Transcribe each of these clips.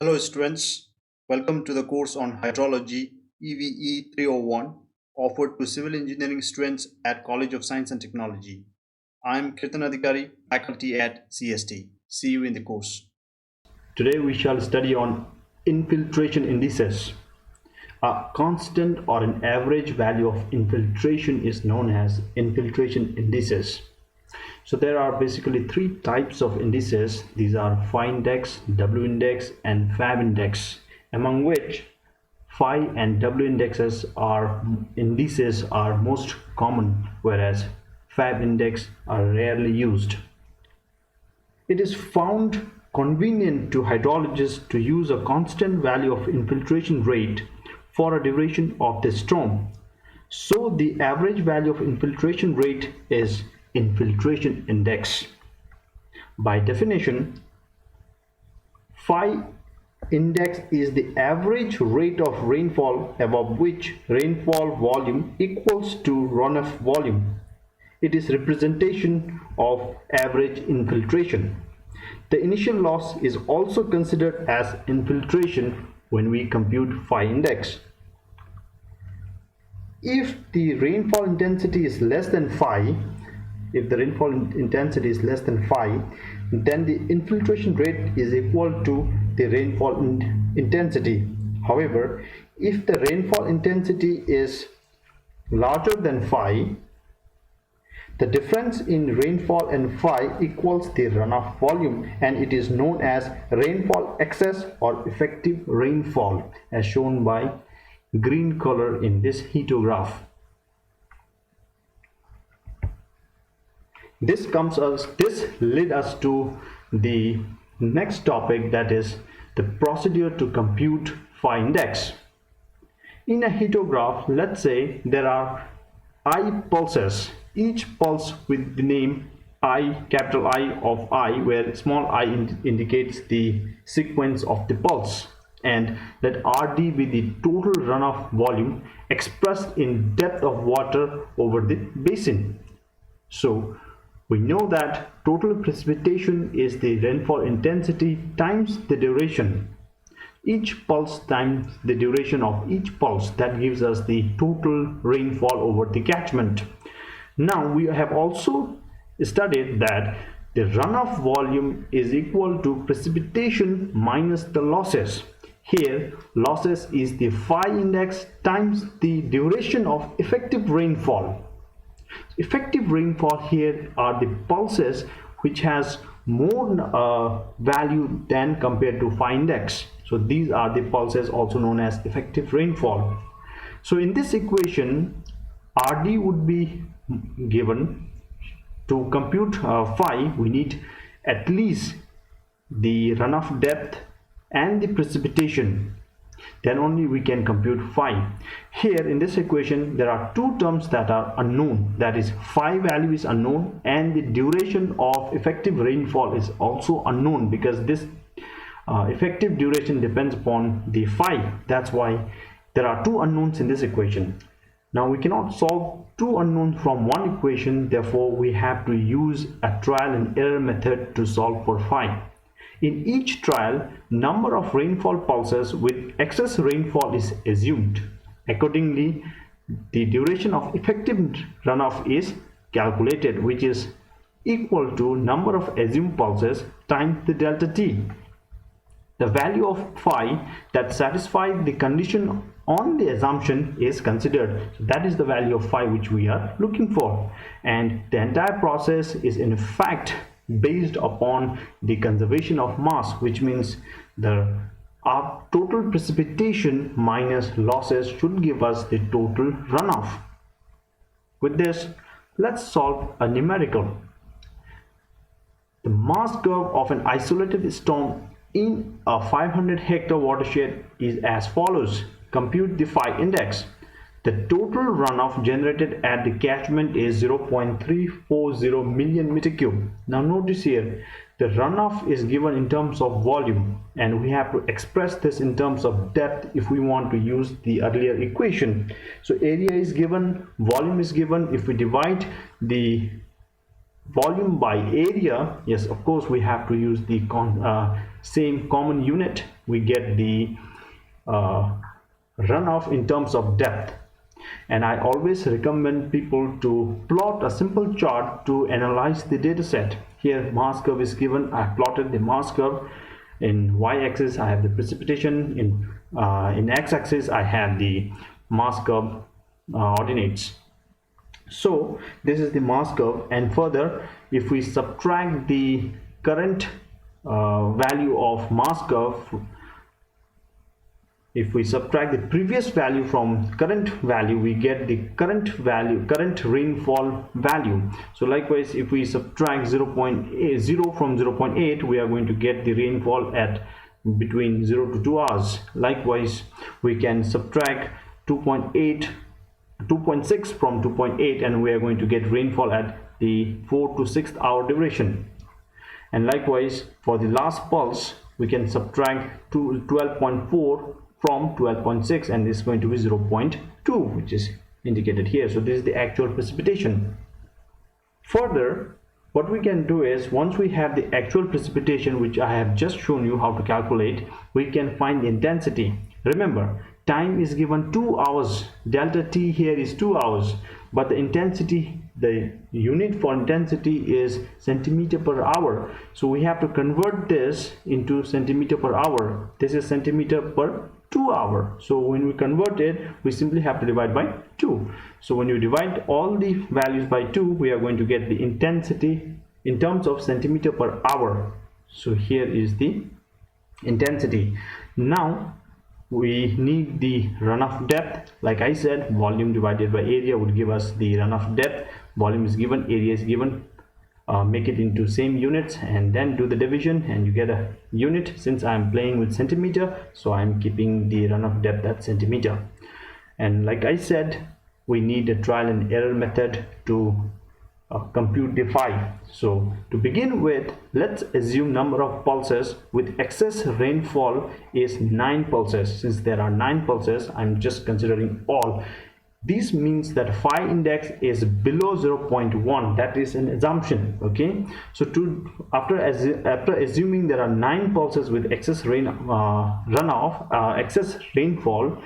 Hello students, welcome to the course on Hydrology EVE 301 offered to civil engineering students at College of Science and Technology. I am Kirtan Adhikari, faculty at CST. See you in the course. Today we shall study on infiltration indices. A constant or an average value of infiltration is known as infiltration indices. So there are basically three types of indices. These are phi index, W index and Fab index, among which phi and W indices are most common, whereas Fab index are rarely used. It is found convenient to hydrologists to use a constant value of infiltration rate for a duration of the storm. So the average value of infiltration rate is infiltration index. By definition, phi index is the average rate of rainfall above which rainfall volume equals to runoff volume. It is representation of average infiltration. The initial loss is also considered as infiltration when we compute phi index. If the rainfall intensity is less than phi, then the infiltration rate is equal to the rainfall intensity. However, if the rainfall intensity is larger than phi, the difference in rainfall and phi equals the runoff volume, and it is known as rainfall excess or effective rainfall, as shown by green color in this heatograph. This led us to the next topic, that is the procedure to compute phi index. In a heatograph, let's say there are I pulses, each pulse with the name I, capital I of I, where small I indicates the sequence of the pulse, and let RD be the total runoff volume expressed in depth of water over the basin. So we know that total precipitation is the rainfall intensity times the duration. Each pulse times the duration of each pulse, that gives us the total rainfall over the catchment. Now we have also studied that the runoff volume is equal to precipitation minus the losses. Here losses is the phi index times the duration of effective rainfall. Effective rainfall here are the pulses which has more value than compared to phi index. So these are the pulses also known as effective rainfall. So in this equation, RD would be given. To compute phi, we need at least the runoff depth and the precipitation. Then only we can compute phi. Here in this equation there are two terms that are unknown, that is phi value is unknown and the duration of effective rainfall is also unknown, because this effective duration depends upon the phi. That's why there are two unknowns in this equation. Now we cannot solve two unknowns from one equation, therefore we have to use a trial and error method to solve for phi. In each trial, number of rainfall pulses with excess rainfall is assumed. Accordingly, the duration of effective runoff is calculated, which is equal to number of assumed pulses times the delta T. The value of phi that satisfies the condition on the assumption is considered. So that is the value of phi which we are looking for. And the entire process is in fact based upon the conservation of mass, which means the total precipitation minus losses should give us the total runoff. With this, let's solve a numerical. The mass curve of an isolated storm in a 500 hectare watershed is as follows. Compute the phi index. The total runoff generated at the catchment is 0.340 million meter cube. Now notice here, the runoff is given in terms of volume, and we have to express this in terms of depth if we want to use the earlier equation. So area is given, volume is given. If we divide the volume by area, yes, of course we have to use the same common unit, we get the runoff in terms of depth. And I always recommend people to plot a simple chart to analyze the data set. Here mass curve is given. I have plotted the mass curve. In y-axis I have the precipitation, in x-axis I have the mass curve ordinates. So this is the mass curve, and further if we subtract the current value of mass curve, if we subtract the previous value from current value, we get the current rainfall value. So likewise, if we subtract 0.0 from 0.8, we are going to get the rainfall at between 0 to 2 hours. Likewise, we can subtract 2.6 from 2.8, and we are going to get rainfall at the 4 to 6 hour duration. And likewise, for the last pulse, we can subtract 12.4 from 12.6, and this is going to be 0.2, which is indicated here. So this is the actual precipitation. Further, what we can do is, once we have the actual precipitation, which I have just shown you how to calculate, we can find the intensity. Remember, time is given 2 hours. Delta T here is 2 hours, but the intensity, the unit for intensity is centimeter per hour. So we have to convert this into centimeter per hour. This is centimeter per 2 hour. So when we convert it, we simply have to divide by 2. So when you divide all the values by 2, we are going to get the intensity in terms of centimeter per hour. So here is the intensity. Now we need the runoff depth. Like I said, volume divided by area would give us the runoff depth. Volume is given, area is given. Make it into same units and then do the division, and you get a unit. Since I'm playing with centimeter, so I'm keeping the runoff depth at centimeter. And like I said, we need a trial and error method to compute the phi. So to begin with, let's assume number of pulses with excess rainfall is 9 pulses. Since there are 9 pulses, I'm just considering all. This means that phi index is below 0.1. That is an assumption. Okay, so after assuming there are 9 pulses with excess excess rainfall,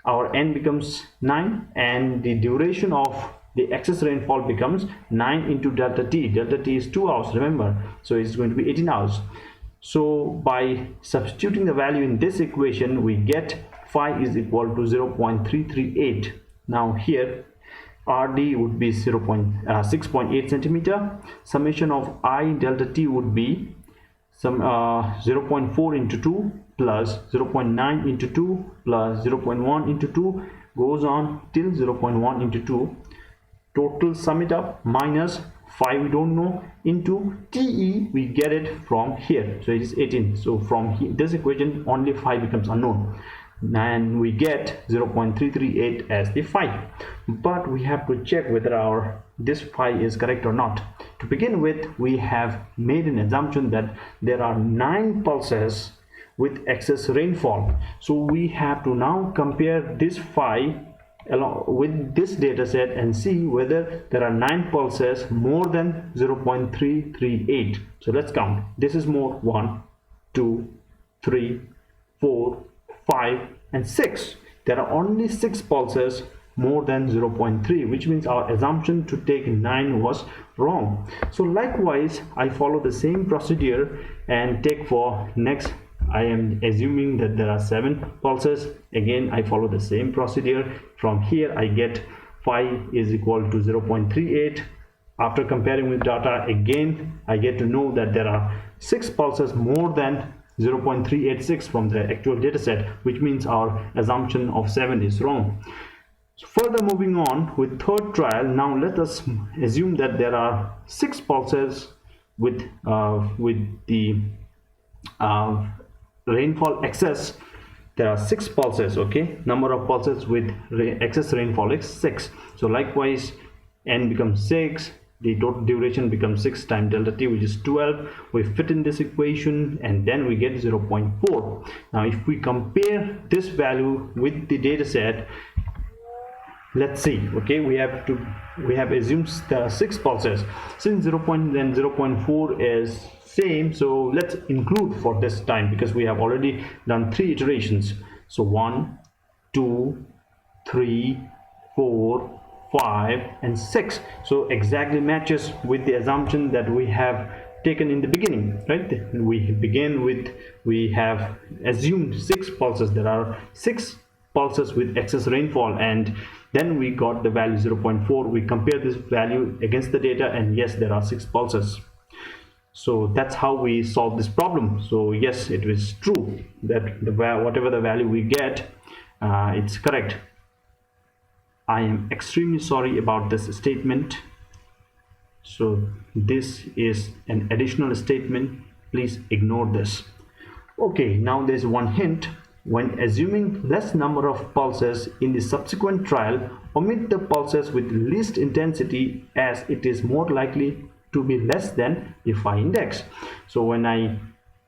our n becomes 9, and the duration of the excess rainfall becomes 9 into delta t. Delta t is 2 hours, remember, so it's going to be 18 hours. So by substituting the value in this equation, we get phi is equal to 0.338. Now here RD would be 6.8 centimeter. Summation of I delta t would be 0.4 into 2 plus 0.9 into 2 plus 0.1 into 2 goes on till 0.1 into 2. Total sum it up minus phi we don't know into TE, we get it from here, so it is 18. So from this equation only phi becomes unknown, and we get 0.338 as the phi. But we have to check whether this phi is correct or not. To begin with, we have made an assumption that there are 9 pulses with excess rainfall. So we have to now compare this phi along with this data set and see whether there are 9 pulses more than 0.338. So let's count. This is more: 1, 2, 3, 4, 5 and 6. There are only 6 pulses more than 0.3, which means our assumption to take 9 was wrong. So likewise, I follow the same procedure and take for next. I am assuming that there are 7 pulses. Again, I follow the same procedure. From here I get phi is equal to 0.38. After comparing with data, again I get to know that there are 6 pulses more than 0.386 from the actual data set, which means our assumption of 7 is wrong. So further moving on with third trial, now let us assume that there are 6 pulses with the rainfall excess. There are 6 pulses. Okay, number of pulses with excess rainfall is 6. So likewise, n becomes 6. The total duration becomes 6 times delta t, which is 12. We fit in this equation and then we get 0.4. Now if we compare this value with the data set, let's see. Okay, we have assumed there are 6 pulses. Since 0.4 is same, so let's include for this time because we have already done 3 iterations. So 1, 2, 3, 4, 5 and 6, so exactly matches with the assumption that we have taken in the beginning, right? We have assumed 6 pulses. There are 6 pulses with excess rainfall, and then we got the value 0.4. We compare this value against the data, and yes, there are 6 pulses. So that's how we solve this problem. So yes, it is true that whatever the value we get, it's correct. I am extremely sorry about this statement. So this is an additional statement. Please ignore this. Okay, now there's one hint. When assuming less number of pulses in the subsequent trial, omit the pulses with least intensity, as it is more likely to be less than the phi index. So when I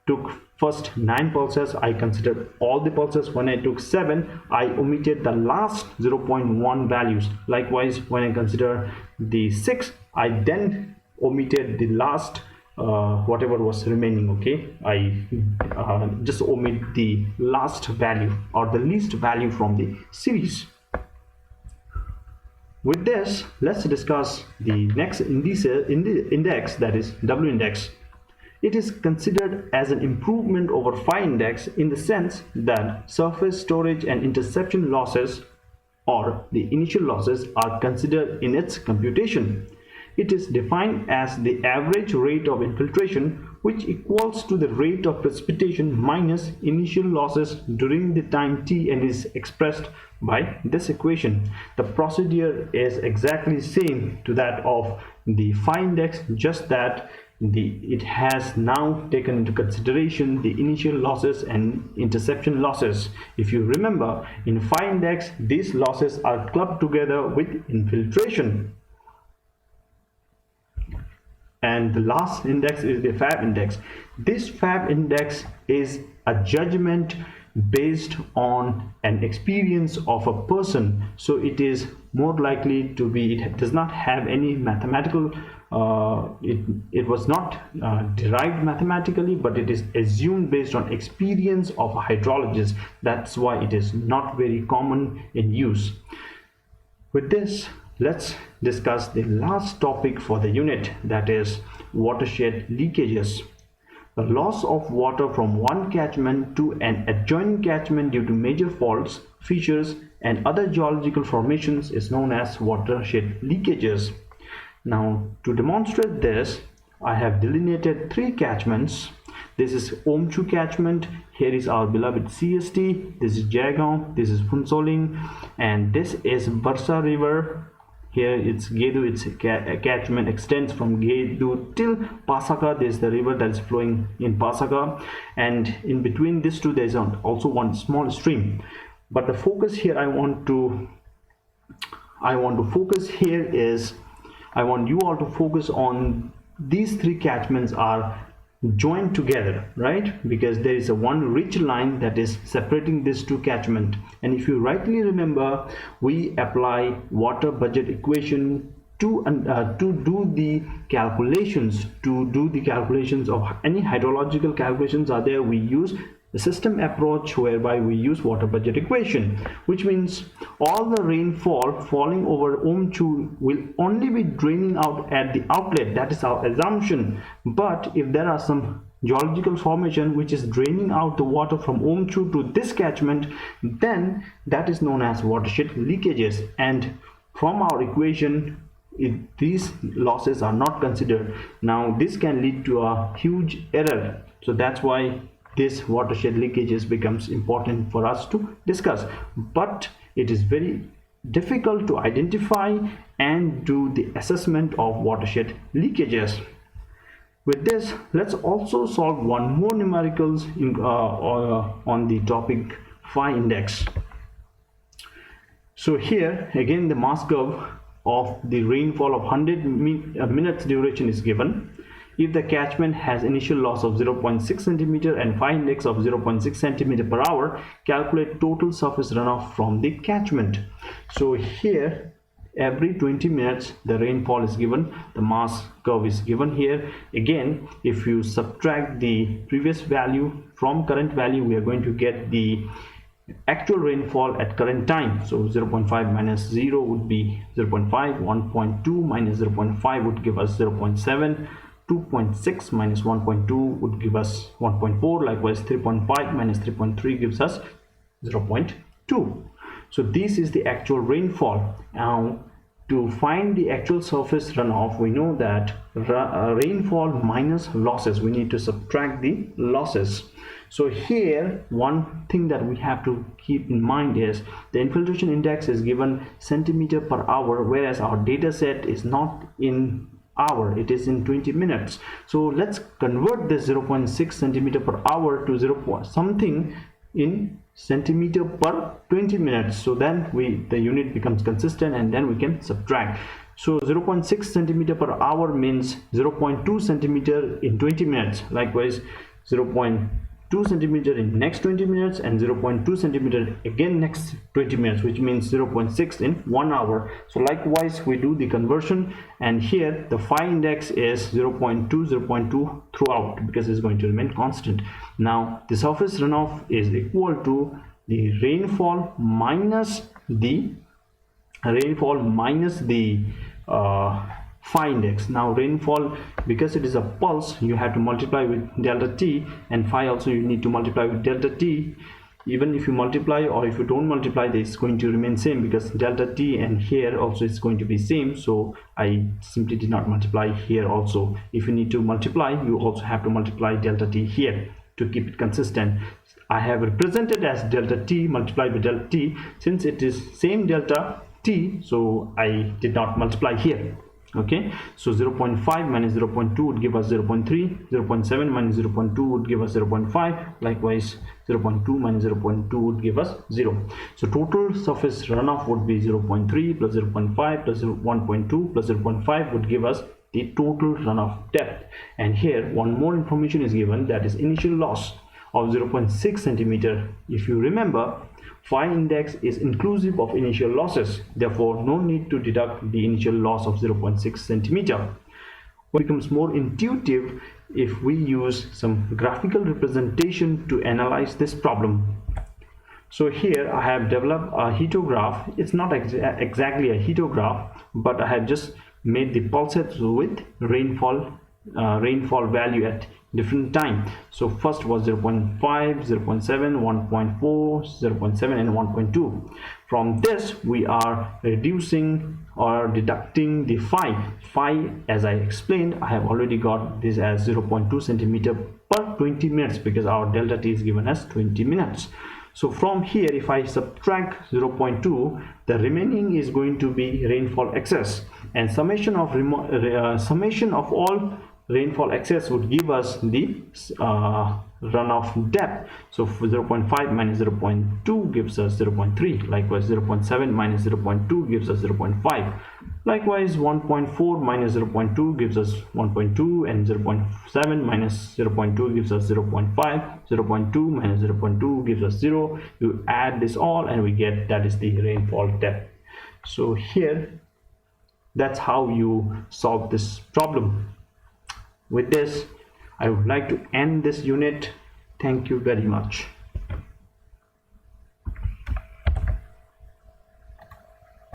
took first 9 pulses, I considered all the pulses. When I took 7, I omitted the last 0.1 values. Likewise, when I consider the 6, I then omitted the last whatever was remaining. Okay, I just omit the last value or the least value from the series. With this, let's discuss the next index, that is W index. It is considered as an improvement over phi index in the sense that surface storage and interception losses, or the initial losses, are considered in its computation. It is defined as the average rate of infiltration, which equals to the rate of precipitation minus initial losses during the time t, and is expressed by this equation. The procedure is exactly same to that of the phi index, just that it has now taken into consideration the initial losses and interception losses. If you remember, in phi index, these losses are clubbed together with infiltration. And the last index is the FAB index. This FAB index is a judgment based on an experience of a person, so it is more likely to be, it does not have any mathematical, it was not derived mathematically, but it is assumed based on experience of a hydrologist. That's why it is not very common in use. With this, let's discuss the last topic for the unit, that is watershed leakages. The loss of water from one catchment to an adjoining catchment due to major faults, fissures, and other geological formations is known as watershed leakages. Now, to demonstrate this, I have delineated 3 catchments. This is Omchu catchment. Here is our beloved CST. This is Jaegaon. This is Phunsoling, and this is Barsa River. Here it's Gedu. Its catchment extends from Gedu till Pasaka. This is the river that is flowing in Pasaka, and in between these two there is also one small stream. But the focus here I want to focus here is, I want you all to focus on these 3 catchments are joined together, right? Because there is a one ridge line that is separating these 2 catchment. And if you rightly remember, we apply water budget equation to do the calculations. To do the calculations of any hydrological calculations are there, we use the system approach, whereby we use water budget equation, which means all the rainfall falling over Omchu will only be draining out at the outlet. That is our assumption. But if there are some geological formation which is draining out the water from Omchu to this catchment, then that is known as watershed leakages. And from our equation, these losses are not considered. Now this can lead to a huge error. So that's why this watershed leakages becomes important for us to discuss. But it is very difficult to identify and do the assessment of watershed leakages. With this, let's also solve one more numericals on the topic phi index. So here again the mass curve of the rainfall of 100 minutes duration is given. If the catchment has initial loss of 0.6 cm and phi index of 0.6 cm per hour, calculate total surface runoff from the catchment. So here every 20 minutes the rainfall is given, the mass curve is given here. Again, if you subtract the previous value from current value, we are going to get the actual rainfall at current time. So 0.5 minus 0 would be 0.5, 1.2 minus 0.5 would give us 0.7, 2.6 minus 1.2 would give us 1.4. Likewise, 3.5 minus 3.3 gives us 0.2. So this is the actual rainfall. Now to find the actual surface runoff, we know that rainfall minus losses, we need to subtract the losses. So here one thing that we have to keep in mind is the infiltration index is given centimeter per hour, whereas our data set is not in hour, it is in 20 minutes. So let's convert this 0.6 centimeter per hour to 0. something in centimeter per 20 minutes. So then the unit becomes consistent, and then we can subtract. So 0.6 centimeter per hour means 0.2 centimeter in 20 minutes. Likewise, 0.2 centimeter in next 20 minutes, and 0.2 centimeter again next 20 minutes, which means 0.6 in 1 hour. So likewise we do the conversion, and here the phi index is 0.2, 0.2 throughout, because it's going to remain constant. Now the surface runoff is equal to the rainfall minus the phi index. Now rainfall, because it is a pulse, you have to multiply with delta t, and phi also you need to multiply with delta t. Even if you multiply or if you don't multiply, this is going to remain same, because delta t and here also is going to be same. So I simply did not multiply here also. If you need to multiply, you also have to multiply delta t here to keep it consistent. I have represented as delta t multiplied by delta t. Since it is same delta t, so I did not multiply here. Okay, so 0.5 minus 0.2 would give us 0.3, 0.7 minus 0.2 would give us 0.5. Likewise, 0.2 minus 0.2 would give us 0. So total surface runoff would be 0.3 plus 0.5 plus 1.2 plus 0.5 would give us the total runoff depth. And here one more information is given, that is initial loss of 0.6 centimeter. If you remember, phi index is inclusive of initial losses, therefore no need to deduct the initial loss of 0.6 centimeter. It becomes more intuitive if we use some graphical representation to analyze this problem. So here I have developed a hydrograph. It's not exactly a hydrograph, but I have just made the pulses with rainfall value at different time. So first was 0.5, 0.7, 1.4, 0.7 and 1.2. From this we are reducing or deducting the phi. As I explained, I have already got this as 0.2 centimeter per 20 minutes, because our delta t is given as 20 minutes. So from here, if I subtract 0.2, the remaining is going to be rainfall excess, and summation of all rainfall excess would give us the runoff depth. So 0.5 minus 0.2 gives us 0.3. Likewise, 0.7 minus 0.2 gives us 0.5. Likewise, 1.4 minus 0.2 gives us 1.2, and 0.7 minus 0.2 gives us 0.5. 0.2 minus 0.2 gives us 0. You add this all and we get that is the rainfall depth. So here, that's how you solve this problem. With this, I would like to end this unit. Thank you very much.